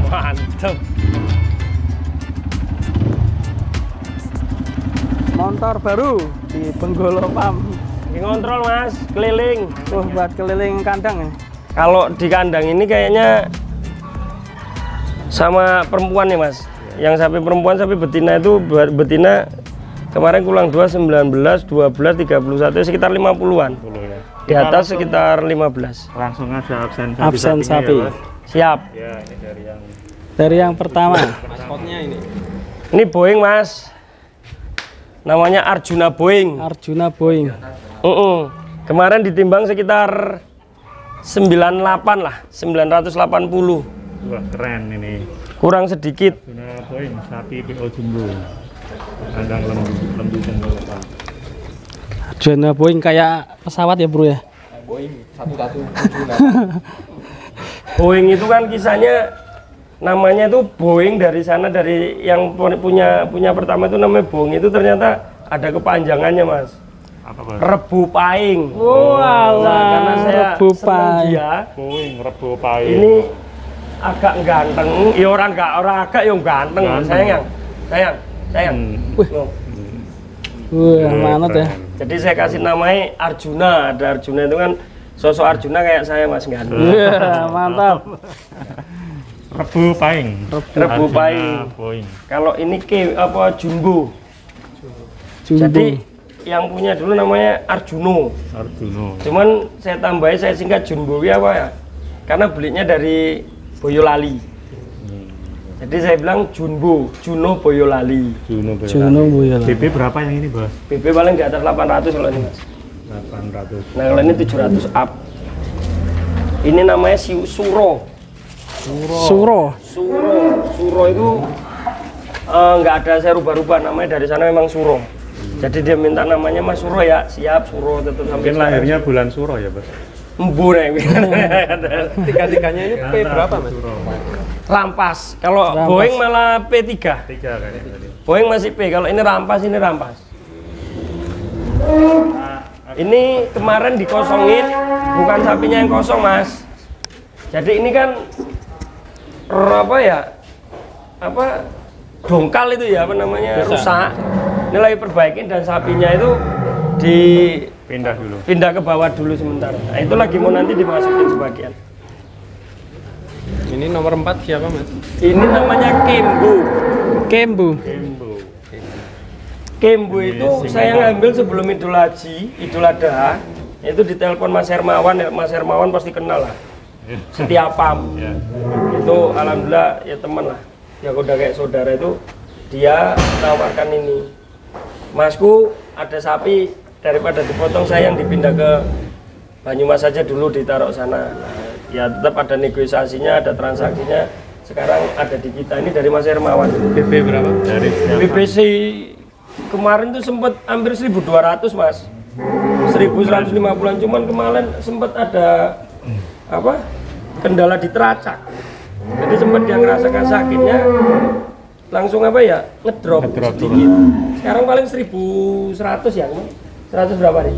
Mantap. Motor baru di Benggolo Pam. Ngontrol mas, keliling. Tuh buat keliling kandang ya. Kalau di kandang ini kayaknya sama perempuan nih mas. Yang sapi perempuan, sapi betina itu betina kemarin kurang 2, 19, 12, 31 sekitar 50-an. Di atas sekitar 15. Langsung aja Absen sapi. Ya, Siap. ya, ini Dari yang pertama. maskotnya ini. Ini Boeing mas. Namanya Arjuna Boeing. Arjuna Boeing. Kemarin ditimbang sekitar 98 lah, 980. Wah, keren ini. Kurang sedikit. Arjuna Boeing, sapi PO Jumbo. Kandang lembu Benggolo Pam. Arjuna Boeing kayak pesawat ya bro ya. Boeing 1178. Boeing itu kan kisahnya namanya itu Boeing dari sana, dari yang punya pertama itu namanya Boeing itu ternyata ada kepanjangannya mas. Apa bos? Rebu Paing. Wow, Karena saya Rebu seneng Paing. dia. Boeing Rebu Paing. Ini agak ganteng. Ya orang agak yang ganteng. Sayang. Wah, manut ya. Jadi saya kasih namanya Arjuna. Ada Arjuna itu kan sosok Arjuna kayak saya mas ganteng. Iya, mantap. Rebu Paing. Rebu Paing. Boeing. Kalau ini Jumbo. Jumbo. Jadi yang punya dulu namanya Arjuno. Arjuno. Cuman saya tambahin, saya singkat Jumbo apa ya? Karena belinya dari Boyolali. Jadi saya bilang Juno Boyolali. Juno Boyolali. BB berapa yang ini bos? BB paling di atas 800 kalau ini mas. 800. Nah kalau ini 700 up. Ini namanya Suro. Suro itu nggak ada saya rubah-rubah namanya, dari sana memang Suro. Jadi dia minta namanya Mas Suro, ya siap Suro tetap sampai. Mungkin lahirnya bulan Suro ya bos? Embu nih. Tiga-tiganya ini P berapa mas? Rampas. Kalau Boeing malah P3. 3 kayaknya tadi. Boeing masih P. Kalau ini rampas, ini rampas. Ini kemarin dikosongin, bukan sapinya yang kosong mas. Jadi ini kan dongkal itu ya, apa namanya, rusak. Ini lagi perbaikin dan sapinya itu pindah ke bawah dulu sementara. Nah, itu lagi mau nanti dimasukin sebagian. Ini nomor 4 siapa mas? Ini namanya Kembu. Kembu itu saya ngambil sebelum Idul Haji, Idul Adha. Itu ditelepon Mas Hermawan, Mas Hermawan pasti kenal lah. Setiapam. Itu alhamdulillah ya teman lah. Ya udah kayak saudara itu, dia menawarkan ini. Masku ada sapi, daripada dipotong sayang dipindah ke Banyumas saja dulu, ditaruh sana. Nah, ya tetap ada negosiasinya, ada transaksinya. Sekarang ada di kita ini dari Mas Hermawan. BB berapa? Dari BBC kemarin tuh sempat hampir 1.200 mas, 1.150-an. Cuman kemarin sempat ada kendala di teracak. Jadi sempat dia ngerasakan sakitnya, langsung ngedrop sedikit. Sekarang paling 1.100 ya, 100 berapa nih?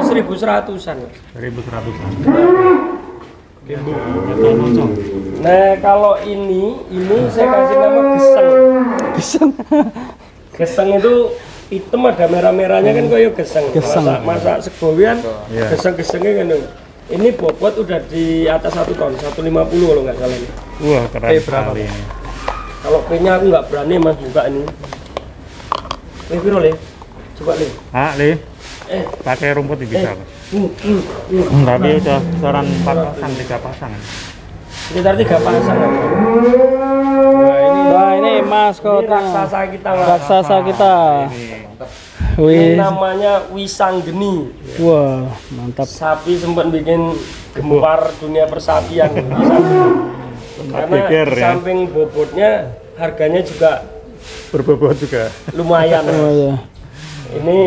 1.100-an. 1100-an. Nah kalau ini saya kasih nama Geseng. Geseng itu hitam ada merah-merahnya kan, kayak geseng. Masak segowian, geseng-gesengnya kan. Ini bobot udah di atas 1 ton, 150 kalau nggak salah ini. Wah keren sekali ini. Kalau P-nya aku nggak berani mas buka ini. Piro Le? Coba Le. Le. Pakai rumput bisa mas. Tapi udah saran 4 pasang, 3 pasang. Sekitar 3 pasang. Wah ini Ini maskotnya. raksasa kita, Mas. Raksasa kita. Ini. Wih. Ini namanya Wisanggeni. Wah, mantap. Sapi sempat bikin gempar dunia persapian. Karena Pikir, di ya. samping bobotnya harganya juga Berbobot juga. lumayan. Oh ya. Ini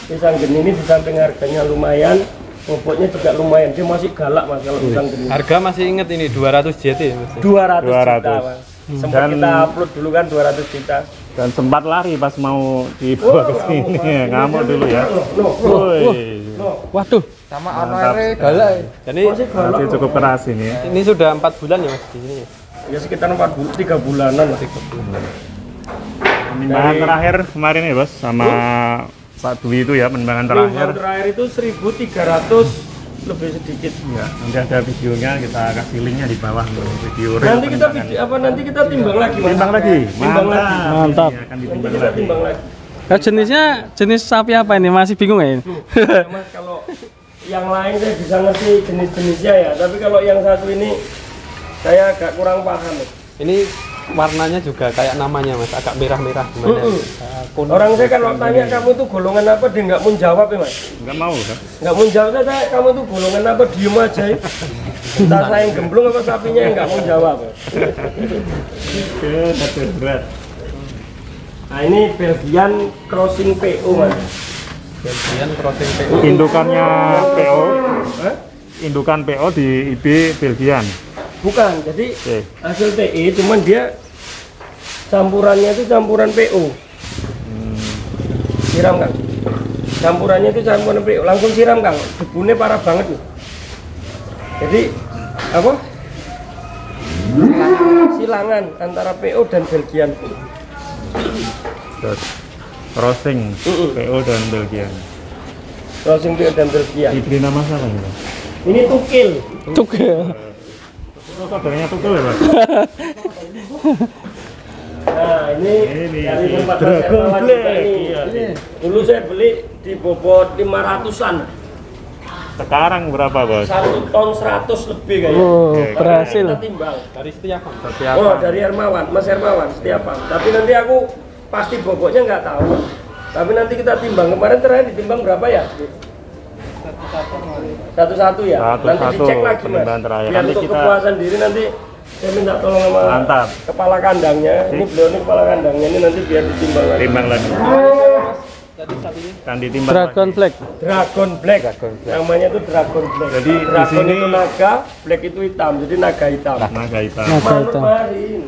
Wisanggeni ini di samping harganya lumayan, bobotnya juga lumayan. Dia masih galak, Mas, kalau Wisanggeni. Harga masih inget ini 200 JT ya, Mas. 200 juta, 200. Mas. Sempat Dan- kita upload dulu kan 200 juta. Dan sempat lari pas mau dibawa ke sini. Ngamuk dulu ya. Woi. Waduh. Sama Mantap. anak galak. Jadi Masih galak. Masih cukup keras ini ya. ini sudah 4 bulan ya Mas di sini. Ya? Ya sekitar 3 bulanan lah. Penimbangan terakhir kemarin ya, Bos, sama Pak Dwi itu ya, penimbangan terakhir. Yang terakhir itu 1.300 lebih sedikit. Ya, nanti ada videonya, kita kasih linknya di bawah untuk video. Nanti kita penimbangan. nanti kita timbang lagi, Mas. Timbang lagi. Timbang lagi. Mantap. Ini akan Nanti ditimbang kita lagi. timbang lagi. Nah, jenisnya jenis sapi apa ini? Masih bingung ya? ini? Ya, Mas, kalau yang lain saya bisa ngerti jenis-jenisnya ya, tapi kalau yang satu ini saya agak kurang paham. Mas. Ini warnanya juga kayak namanya Mas, agak merah-merah gimana? Orang saya kalau tanya kamu itu golongan apa, dia nggak mau jawab ya, Mas. Enggak mau kan? Nggak mau jawab, saya kamu itu golongan apa, diem aja ya. Entah saya yang gemblung apa sapinya yang nggak mau jawab. Ke satu berat. Nah ini Belgian crossing PO, Mas. Belgian crossing PO. Indukannya PO, Hah? indukan PO di IB Belgian. Bukan, jadi Oke. hasil TE cuman dia campurannya itu campuran PO. Siram, Kang. Campurannya itu campuran PO, langsung siram, Kang. Debunya parah banget nih. Jadi apa? Silangan antara PO dan Belgian. Terus crossing PO dan Belgian. Crossing PO dan Belgian. Diberi nama siapa ini, Bos? Ini tukil. Tukil. Oh, saudaranya Tukul ya, Bos? Nah ini dari Ini tempat Dragon Dragon Black. ini. Iya. Dulu saya beli di bobot 500-an. Sekarang berapa, Bos? 1 ton 100 lebih kayaknya. Oh, Oke. berhasil. Kita timbang. Dari Setiapan. Oh dari Hermawan, Mas Hermawan Setiapan. Tapi nanti aku pasti bobotnya nggak tahu. Tapi nanti kita timbang. Kemarin terakhir ditimbang berapa ya? Satu-satu ya. Nanti Satu-satu dicek lagi, Mas. penimbangan terakhir. Biar Nanti untuk kita- kepuasan diri nanti saya minta tolong sama Mantap. kepala kandangnya. Ini beliau ini kepala kandangnya ini nanti biar ditimbang lagi. Timbang lagi. Kan ditimbang Dragon lagi. Black. Dragon Black. Namanya itu Dragon Black. Jadi di Dragon sini- itu naga, Black itu hitam. Jadi naga hitam. Naga hitam. Naga Manut hitam. marin.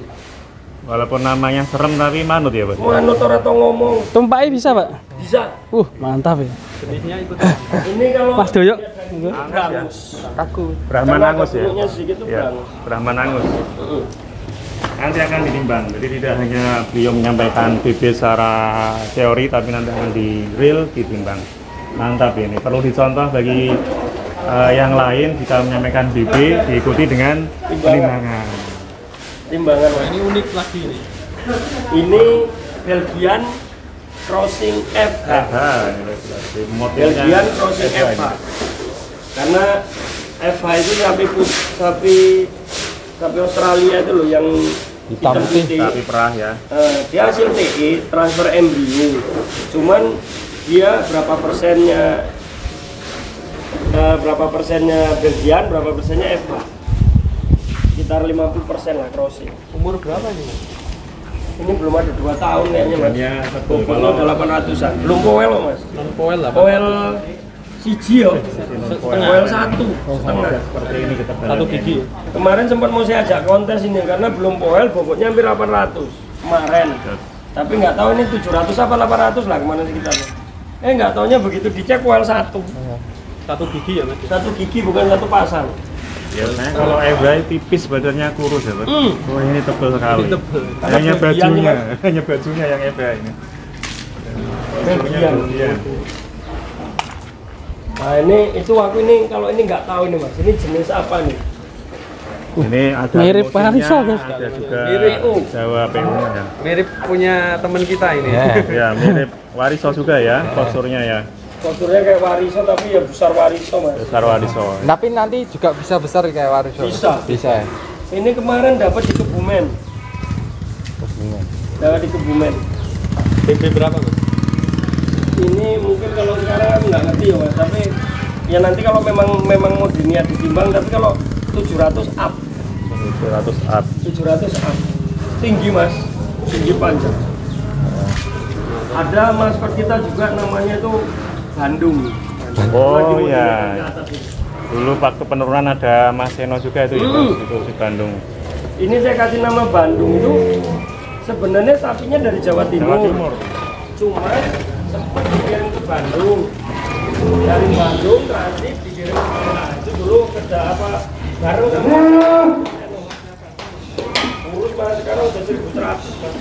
Walaupun namanya serem tapi manut ya, Bos? Manut orang atau ngomong Tumpai bisa, Pak? bisa. Mantap ya. Jenisnya ikut. Ini kalau Mas Doyo. Brangus. Brahman Karena Angus ya? bulunya sedikit tuh Ya, Brangus. Brahman Angus. Nanti akan ditimbang. Jadi tidak hanya beliau menyampaikan BB secara teori, tapi nanti akan di real ditimbang. Mantap ini. Perlu dicontoh bagi yang lain jika menyampaikan BB diikuti dengan penimbangan. Timbangan. Mas. Ini unik lagi ini. Ini Belgian Crossing FH. Ini modelnya Belgian Crossing FH FH. ini. Karena FH itu sapi Australia itu loh yang hitam putih. Sapi perah ya. Dia hasil TE transfer embrio. Cuman dia berapa persennya Belgian, berapa persennya FH? Sekitar 50% lah crossing. Umur berapa ini Mas? Ini belum ada 2 tahun kayaknya, Mas. Harganya satu. Bobotnya udah 800-an. Belum poel loh, Mas. Non poel lah. Poel siji yo. Poel 1 setengah. Seperti ini kita Satu gigi. Kemarin sempat mau saya ajak kontes ini karena belum poel, bobotnya hampir 800 kemarin. Tapi nggak tahu ini 700 apa 800 lah kemana sekitarnya. Nggak taunya begitu dicek poel 1. Satu gigi ya Mas. 1 gigi bukan 1 pasang. Biasanya kalau FH tipis badannya kurus ya, Bos. Oh, ini tebal sekali. Ini tebal. Hanya Karena bajunya, Belgian, hanya bajunya yang FH ini. Belgian. Belgian. Nah ini itu aku ini kalau ini nggak tahu ini, Mas. Ini jenis apa nih? Ini ada Mirip musimnya, Wariso, guys. ada juga Mirip. Jawa PU-nya ya. Mirip punya teman kita ini. Ya, mirip Wariso juga ya, posturnya ya. Posturnya kayak Wariso tapi ya besar Wariso, Mas. Besar Wariso. Tapi nanti juga bisa besar kayak Wariso. Bisa. Bisa. Ini kemarin dapat di Kebumen. daerah di Kebumen. PP berapa mas? Ini mungkin kalau sekarang aku nggak ngerti ya mas, tapi ya nanti kalau memang mau diniat ditimbang, tapi kalau 700 up 700 up. 700 up tinggi mas, tinggi panjang. Ada maskot kita juga namanya itu Bandung. Oh Lagi iya. di atas ini. Dulu waktu penurunan ada Mas Seno juga itu ya, Mas, itu di Bandung. Ini saya kasih nama Bandung itu sebenarnya sapinya dari Jawa Timur. Jawa Timur. Cuma sempat dikirim ke Bandung. Dari Bandung transit dikirim ke Malang. Itu dulu kerja apa bareng sama urus mas, sekarang udah 1.100 mas.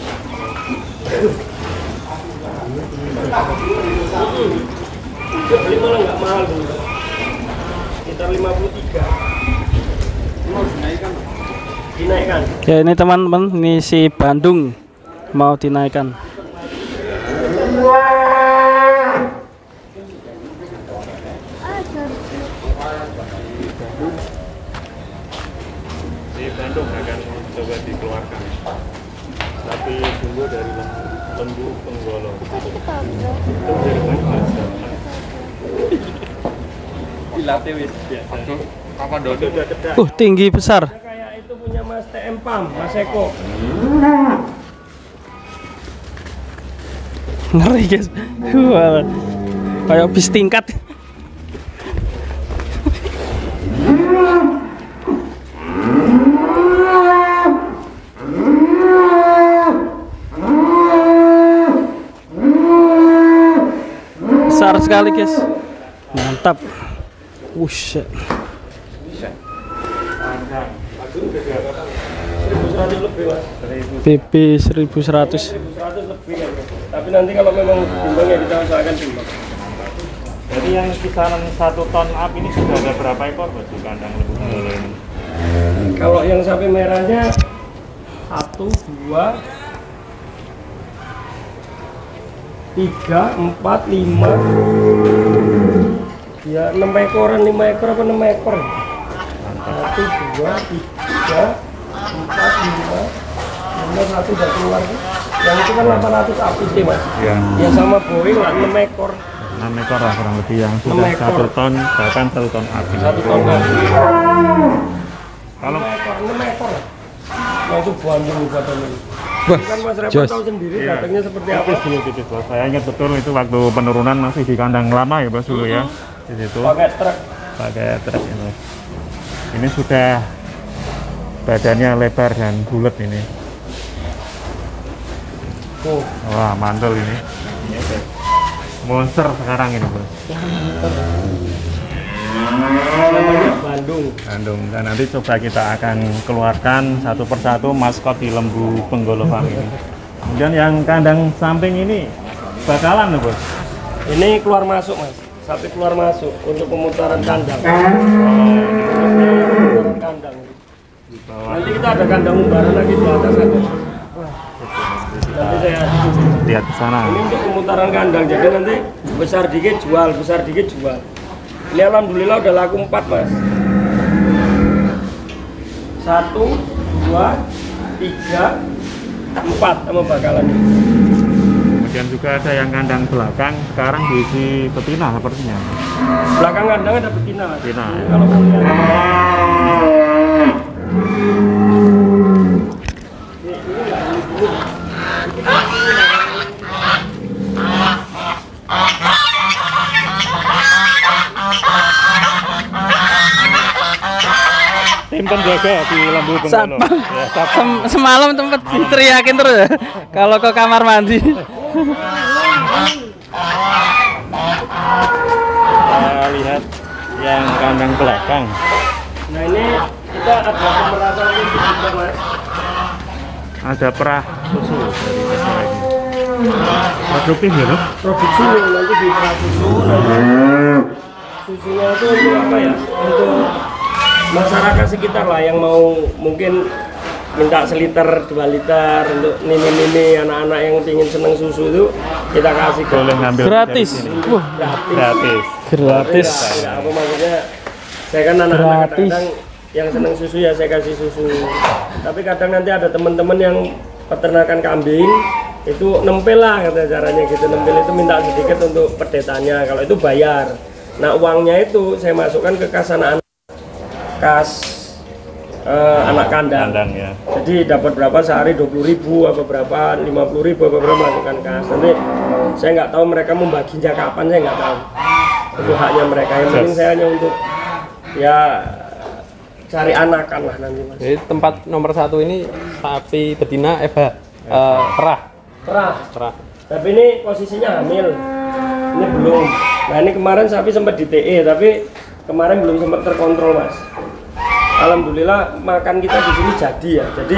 Dia beli malah nggak mahal dulu, sekitar 53. Dinaikkan. Ya ini teman-teman, ini si Bandung mau dinaikkan. Di Bandung akan coba dikeluarkan. Tapi tunggu dari lembu penggolo. Itu dari mana? Dilatih wis biasa. Apa dodo? Tinggi besar. Kayak itu punya Mas TM Pam, Mas Eko. Ngeri guys. Wah, kayak bis tingkat. Besar sekali guys. Mantap. Wush. 1.100 lebih mas. PP 1100. 1.100 lebih kan. Tapi nanti kalau memang timbang ya kita usahakan timbang. Jadi yang kisaran 1 ton up ini sudah ada berapa ekor Mas di kandang lembu penggolo ini? Kalau yang sapi merahnya 1, 2, 3, 4, 5. Ya 6 ekoran, 5 ekor apa 6 ekor? 1, 2, 3, 4, 5, 1 udah keluar. Yang itu kan 800 APT mas. Ya. Ya sama Boeing lah 6 ekor. 6 ekor lah kurang lebih yang sudah 6 ekor. 1 ton, bahkan 1 ton up. 1 ton lagi. Kalau 6 ekor. Nah itu Bandung buatan ini. Wah, Kan Mas Repot jos. tahu sendiri Iya. datangnya seperti apa. tipis dulu tipis Bos. Saya ingat betul itu waktu penurunan masih di kandang lama ya Bos dulu ya. Di situ Pakai truk. pakai truk ini. Ini sudah badannya lebar dan bulat ini. Oh, Wah, mantul ini. Monster sekarang ini, Bos. namanya Bandung. Bandung. Dan nanti coba kita akan keluarkan satu persatu maskot di lembu penggolo farm ini. Kemudian yang kandang samping ini bakalan loh, Bos. Ini keluar masuk mas, sapi keluar masuk untuk pemutaran kandang. Kandang. Di bawah. Nanti kita ada kandang umbaran lagi di atas ada. Nanti saya Lihat ke sana. ini untuk pemutaran kandang. Jadi nanti besar dikit jual, besar dikit jual. Ini alhamdulillah udah laku 4 mas. 1, 2, 3, 4 sama bakalan ini. Kemudian juga ada yang kandang belakang sekarang diisi betina sepertinya. Belakang kandang ada betina mas. Betina. Ini kalau mau lihat. Tim penjaga di lembu penggolo. Satpam. Ya, satpam. Semalam tempat diteriakin terus ya, kalau ke kamar mandi. Kita lihat yang kandang belakang. Nah ini kita ada pemerasan susu juga mas. Ada perah susu dari desa ini. Produktif ya, Dok? Produksi nanti di perah susu. Nanti susunya itu untuk apa ya? Untuk masyarakat sekitar lah yang mau mungkin minta seliter 2 liter untuk nini anak-anak yang ingin seneng susu itu kita kasih ke Boleh ngambil Gratis. dari sini. Wah, Gratis. gratis. Enggak, apa maksudnya? Saya kan anak-anak Gratis. kadang-kadang yang seneng susu ya saya kasih susu. Tapi kadang nanti ada teman-teman yang peternakan kambing itu nempel lah kata caranya gitu. Nempel itu minta sedikit untuk pedetanya, kalau itu bayar. Nah uangnya itu saya masukkan ke kas anak kandang. Ya. Jadi dapat berapa sehari, 20.000 apa berapa, 50.000 apa berapa masukkan kas. Nanti saya nggak tahu mereka membaginya kapan, saya nggak tahu. Itu haknya mereka. Yang penting saya hanya untuk ya cari anakan lah nanti mas. Jadi tempat nomor 1 ini sapi betina FH perah. Tapi ini posisinya hamil. Ini belum. Nah ini kemarin sapi sempat di TE, tapi kemarin belum sempat terkontrol mas. Alhamdulillah makan kita di sini jadi ya. Jadi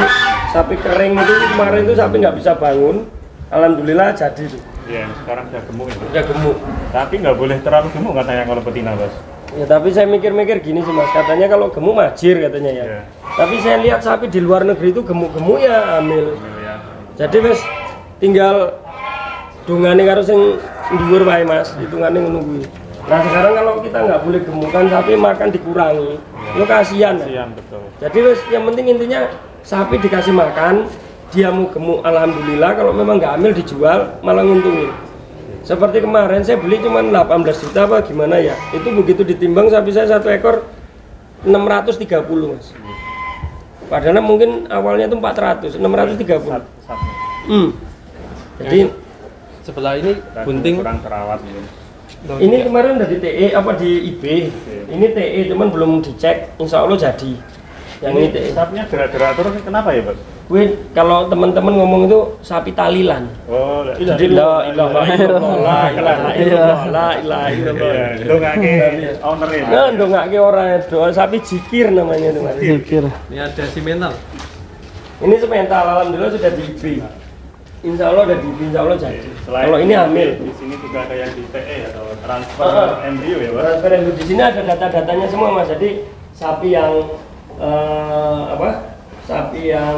sapi kering itu kemarin itu sapi nggak bisa bangun. Alhamdulillah jadi tuh. Iya, sekarang udah gemuk itu. Udah gemuk. Tapi nggak boleh terlalu gemuk katanya kalau betina, Bos. Ya tapi saya mikir-mikir gini sih mas, katanya kalau gemuk majir katanya ya. Yeah. Tapi saya lihat sapi di luar negeri itu gemuk-gemuk ya hamil. Ya. Jadi mas tinggal dungane karo sing dhuwur wae mas, hitungane ngono kuwi. Nah sekarang kalau kita nggak boleh gemukan sapi makan dikurangi, lo kasihan. Kasihan betul. Jadi mas yang penting intinya sapi dikasih makan, dia mau gemuk alhamdulillah, kalau memang nggak hamil dijual malah nguntungin. Seperti kemarin saya beli cuma 18 juta apa gimana ya, itu begitu ditimbang sapi saya 1 ekor 630 mas. Padahal mungkin awalnya itu 400, 630. Jadi sebelah ini bunting kurang terawat ini. ini kemarin udah di TE apa di IB. Ini TE cuman belum dicek, insya Allah jadi. Yang ini TE. Sapinya gerak-gerak terus kenapa ya, Bos? Gue kalau teman-teman ngomong itu sapi talilan. Oh, Jadi la ilaha illallah, la ilaha illallah. Ndongake owner ya. Nah, ndongake ora doa sapi jikir namanya itu mas. Pikir. ini ada simental. Ini semental alhamdulillah sudah di IB. Insya Allah udah di IB, insya Allah jadi. Kalau ini hamil. Di sini juga ada yang di TE atau transfer embrio ya, Bos. Transfer embrio di sini ada data-datanya semua mas. Jadi sapi yang sapi yang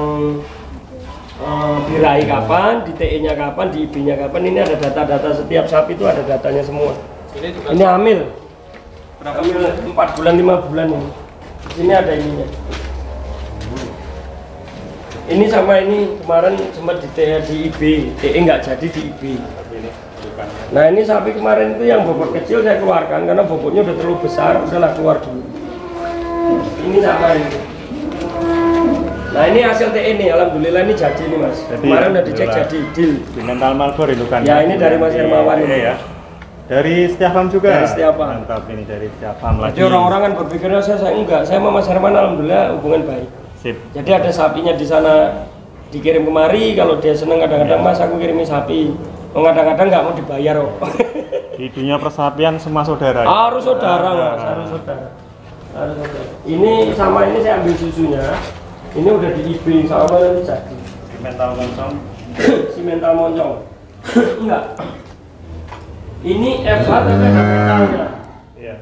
birahi kapan, di TE-nya kapan, di IB-nya kapan, ini ada data-data setiap sapi itu ada datanya semua. Ini hamil. Hamil 4 bulan 5 bulan ini. Di sini ada ininya. Ini sama ini kemarin sempat di TE di IB, TE nggak jadi di IB. Nah ini sapi kemarin itu yang bobot kecil saya keluarkan karena bobotnya udah terlalu besar, udahlah keluar dulu. Ini sama ini. Nah ini hasil TE nih, alhamdulillah ini jadi nih mas. Jadi, kemarin udah dicek jadi deal. Di Mental Malbor itu kan. Ya ini dari Mas Hermawan ini. Ya. Dari Setiap Farm juga. Dari Setiap Farm. Mantap ini dari Setiap Farm lagi. Jadi orang-orang kan berpikirnya saya enggak, saya sama Mas Herman alhamdulillah hubungan baik. Sip. Jadi ada sapinya di sana dikirim kemari, kalau dia seneng kadang-kadang mas aku kirimi sapi. Kadang-kadang nggak mau dibayar kok. Di dunia persapian semua saudara. Harus saudara mas, harus saudara. Harus saudara. Ini sama ini saya ambil susunya. Ini udah di IB, insya Allah nanti jadi. Di Mental Moncong. Si mental moncong. Enggak. Ini FH tapi ada metalnya. Iya.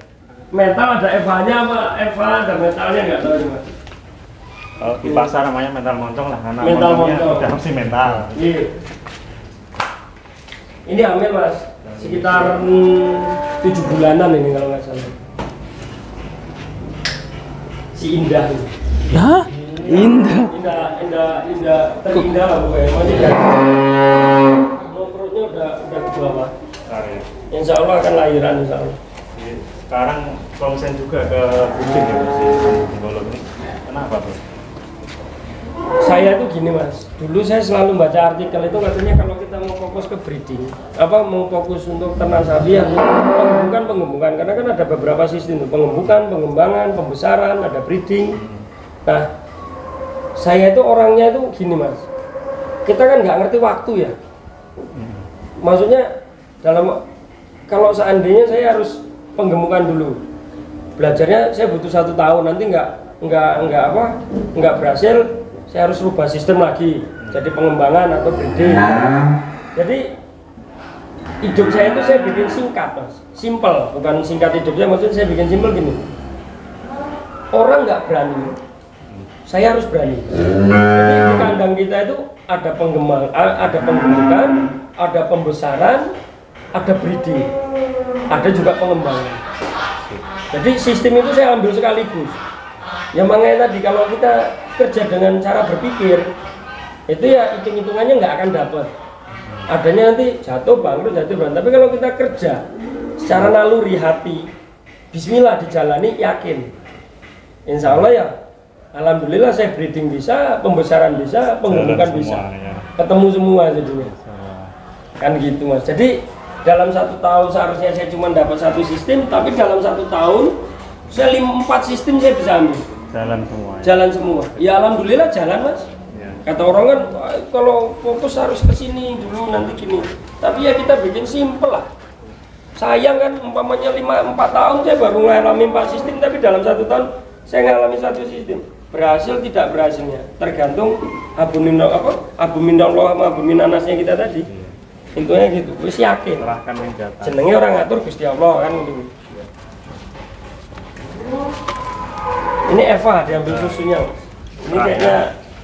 Mental ada FH-nya apa? FH ada metalnya nggak tahu ini mas. Kalau di pasar namanya Mental Moncong lah karena Mental moncongnya moncong. udah mesti mental. Iya. Ini hamil mas, sekitar 7 bulanan ini kalau nggak salah. Si Indah ini. Ya, indah. Indah terindah lah pokoknya. Masih dari perutnya udah ke bawah. Sorry. Insya Allah akan lahiran insya Allah. Sekarang konsen juga ke breeding ya si psikolog ini. Kenapa tuh? Saya itu gini mas, dulu saya selalu baca artikel itu katanya kalau kita mau fokus ke breeding, mau fokus untuk ternak sapi ya pengembukan, karena kan ada beberapa sistem tuh, pengembangan, pembesaran, ada breeding. Nah, saya itu orangnya itu gini mas, kita kan nggak ngerti waktu ya. Maksudnya kalau seandainya saya harus penggemukan dulu, belajarnya saya butuh 1 tahun, nanti nggak berhasil. Saya harus rubah sistem lagi jadi pengembangan atau breeding. Jadi hidup saya itu saya bikin singkat mas, simple, bukan singkat hidupnya, maksudnya saya bikin simple gini. Orang nggak berani, saya harus berani. Jadi di kandang kita itu ada penggemukan, ada pembesaran, ada breeding, ada juga pengembangan. Jadi sistem itu saya ambil sekaligus. Yang makanya tadi kalau kita kerja dengan cara berpikir, itu ya hitung-hitungannya nggak akan dapat. Adanya nanti jatuh bangkrut. Tapi kalau kita kerja secara naluri hati, bismillah dijalani, yakin, insya Allah ya alhamdulillah saya breeding bisa, pembesaran bisa, penggemukan bisa, ketemu semua jadinya kan gitu mas. Jadi dalam 1 tahun seharusnya saya cuma dapat 1 sistem, tapi dalam 1 tahun saya 4 sistem saya bisa ambil, jalan semua ya alhamdulillah jalan mas. Kata orang kan kalau fokus harus ke sini dulu nanti gini, tapi ya kita bikin simple lah. Sayang kan umpamanya 4 tahun saya baru ngalami 4 sistem, tapi dalam 1 tahun saya ngalami 1 sistem. Berhasil tidak berhasilnya tergantung abu minallah sama abu minanasnya kita tadi. Intinya gitu, wis yakin. Jenenge orang ngatur Gusti Allah kan gitu. Ini Eva diambil susunya. Ini kayaknya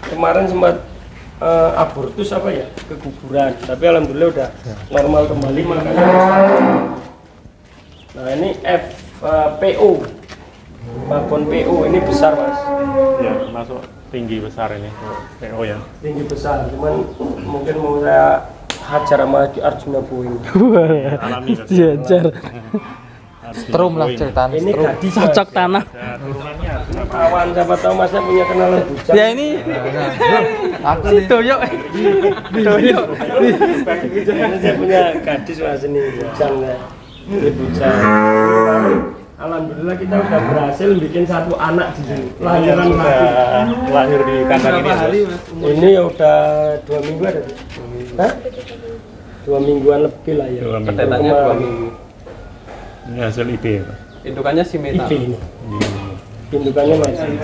kemarin sempat abortus apa ya, keguguran, tapi alhamdulillah udah normal kembali makanya. Nah ini FPO, babon PO ini besar mas. Ya masuk tinggi besar ini PO ya. Tinggi besar, cuman mungkin mau saya hajar sama Arjuna Boeing. Alami diajar. Strum lah ceritanya. Ini gadis cocok tanah. Turunannya kawan, siapa tahu masnya punya kenalan bujang. Ya ini Aku nih. Doyok. Doyok. Saya punya gadis mas ini bujang ya. Ini bujang. Alhamdulillah kita udah berhasil bikin 1 anak di sini. Lahiran lahir di kandang ini. Ini ya udah 2 minggu ada. Hah? 2 mingguan lebih lah ya. Pertetannya 2 minggu. Ini hasil IB ya Pak? Indukannya si Meta. IP ini. Indukannya masih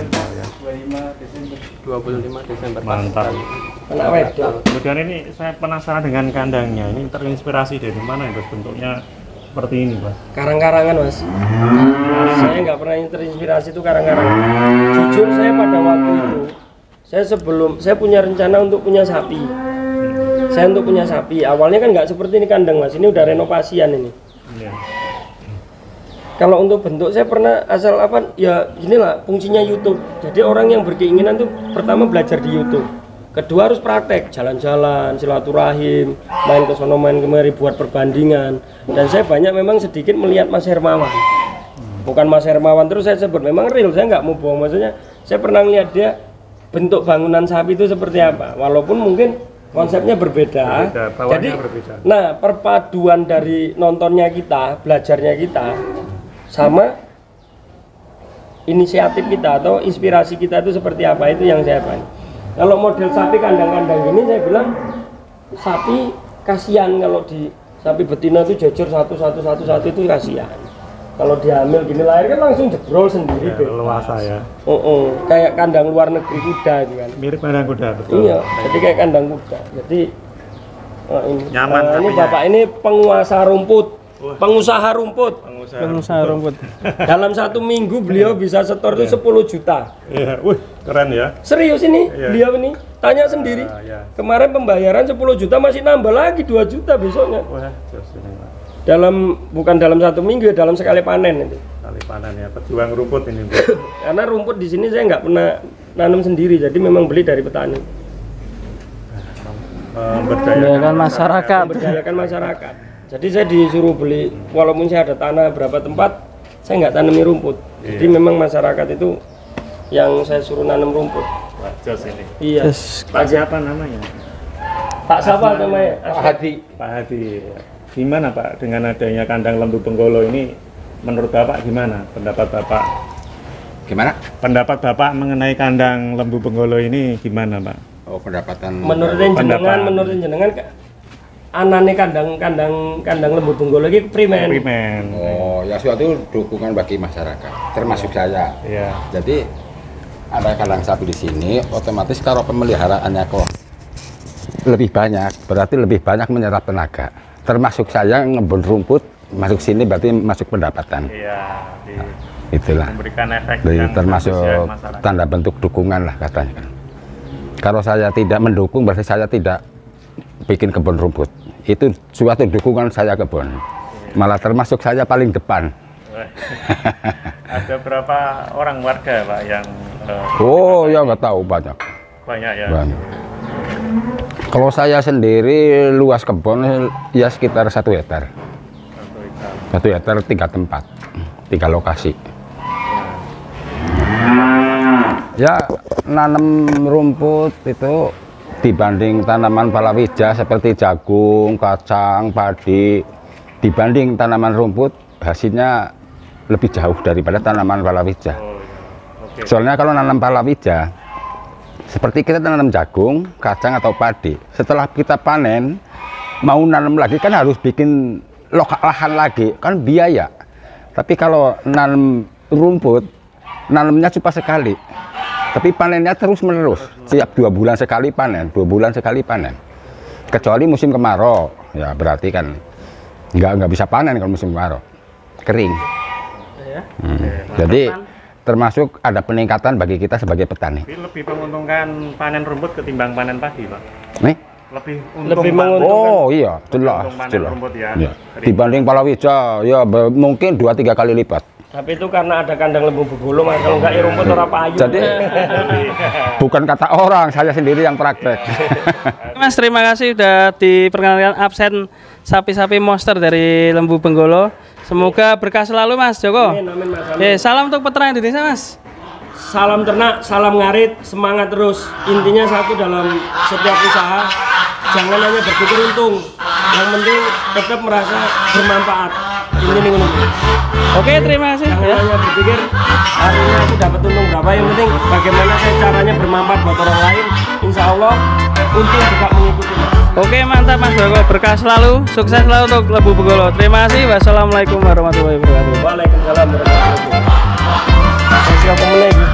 25 Desember. Mantap. anak wedok. Kemudian ini saya penasaran dengan kandangnya. Ini terinspirasi dari mana itu bentuknya seperti ini Pak? Karang-karangan mas. Saya nggak pernah terinspirasi itu karang-karangan. Jujur saya pada waktu itu, saya punya rencana untuk punya sapi. Saya untuk punya sapi. Awalnya kan nggak seperti ini kandang mas. Ini udah renovasian ini. Iya. Kalau untuk bentuk saya pernah asal apa ya inilah fungsinya YouTube. Jadi orang yang berkeinginan tuh pertama belajar di YouTube. Kedua harus praktek, jalan-jalan, silaturahim, main ke sono main kemari buat perbandingan. Dan saya banyak memang sedikit melihat Mas Hermawan. Bukan Mas Hermawan terus saya sebut, memang real, saya nggak mau bohong. Maksudnya saya pernah lihat dia bentuk bangunan sapi itu seperti apa. Walaupun mungkin konsepnya berbeda. Jadi berbeda. Nah perpaduan dari nontonnya kita, belajarnya kita sama inisiatif kita atau inspirasi kita itu seperti apa, itu yang saya pakai. Kalau model sapi kandang-kandang ini saya bilang sapi kasihan kalau di sapi betina itu jojor satu itu kasihan. Kalau diambil gini lahir kan langsung jebrol sendiri. Ya, leluasa ya. Kayak kandang luar negeri kuda gitu kan. Mirip kandang kuda betul. Iya, jadi kayak kandang kuda. Jadi ini nyaman. Ini bapak ini penguasa rumput. Pengusaha rumput. Pengusaha rumput. Dalam 1 minggu beliau bisa setor itu 10 juta. Iya, wih keren ya. Serius ini, beliau ini tanya sendiri. Kemarin pembayaran 10 juta masih nambah lagi 2 juta besoknya. Wah, jos ini Pak. Bukan dalam 1 minggu, dalam sekali panen itu. Sekali panen ya, pejuang rumput ini. Karena rumput di sini saya nggak pernah nanam sendiri, jadi memang beli dari petani. Memberdayakan masyarakat. Memberdayakan masyarakat. Jadi saya disuruh beli, walaupun saya ada tanah berapa tempat, saya nggak tanami rumput. Jadi memang masyarakat itu yang saya suruh nanam rumput. Wah, jos ini. Iya. Pak siapa namanya? Pak siapa namanya? Pak Hadi. Pak Hadi. Gimana Pak dengan adanya kandang lembu Benggolo ini? Menurut Bapak gimana? Pendapat Bapak? Gimana? Pendapat Bapak mengenai kandang lembu Benggolo ini gimana Pak? Oh, pendapatan. Menurut jenengan anane kandang lembu Benggolo lagi primen. Oh, ya suatu dukungan bagi masyarakat, termasuk saya. Iya. Jadi ada kandang sapi di sini, otomatis kalau pemeliharaannya kok lebih banyak, berarti lebih banyak menyerap tenaga. Termasuk saya ngebun rumput, masuk sini berarti masuk pendapatan. Iya. Itulah. Memberikan efek. Jadi yang termasuk bagus ya, masyarakat. tanda bentuk dukungan lah katanya. Kalau saya tidak mendukung, berarti saya tidak bikin kebun rumput. Itu suatu dukungan saya kebun. Malah termasuk saya paling depan. Ada berapa orang warga Pak yang oh ya nggak tahu, banyak. Banyak ya. Banyak. Kalau saya sendiri luas kebun ya sekitar 1 hektar. 1 hektar 3 tempat, 3 lokasi. Ya nanam rumput itu dibanding tanaman palawija seperti jagung, kacang, padi, dibanding tanaman rumput hasilnya lebih jauh daripada tanaman palawija. Soalnya kalau nanam palawija seperti kita nanam jagung, kacang atau padi, setelah kita panen mau nanam lagi kan harus bikin lahan lagi, kan biaya. Tapi kalau nanam rumput nanamnya cuma sekali, tapi panennya terus menerus, setiap 2 bulan sekali panen, 2 bulan sekali panen. Kecuali musim kemarau, ya berarti kan nggak bisa panen kalau musim kemarau, kering. Jadi termasuk ada peningkatan bagi kita sebagai petani. Tapi lebih menguntungkan panen rumput ketimbang panen padi, Pak. Nih? Lebih menguntungkan. Oh iya, jelas. rumput ya. Ya. Dibanding palawija, ya mungkin 2-3 kali lipat. Tapi itu karena ada kandang lembu begulung, kalau enggak ya rumput ora payu. Jadi bukan kata orang, saya sendiri yang praktek. Mas, terima kasih sudah diperkenalkan absen sapi-sapi monster dari Lembu Benggolo. Semoga berkah selalu Mas Joko. Amin, amin, Mas. Amin. Salam untuk peternak Indonesia Mas. Salam ternak, salam ngarit, semangat terus. Intinya satu dalam setiap usaha, jangan hanya berpikir untung. Yang penting tetap merasa bermanfaat. Ini Oke, terima kasih. Jangan hanya berpikir hari ini aku dapat untung berapa. Yang penting bagaimana saya caranya bermanfaat buat orang lain. Insya Allah untung juga mengikuti. Oke, mantap Mas Joko. Berkah selalu, sukses selalu untuk Lembu Benggolo. Terima kasih. Wassalamualaikum warahmatullahi wabarakatuh. Waalaikumsalam warahmatullahi wabarakatuh. Saya siap pemenang.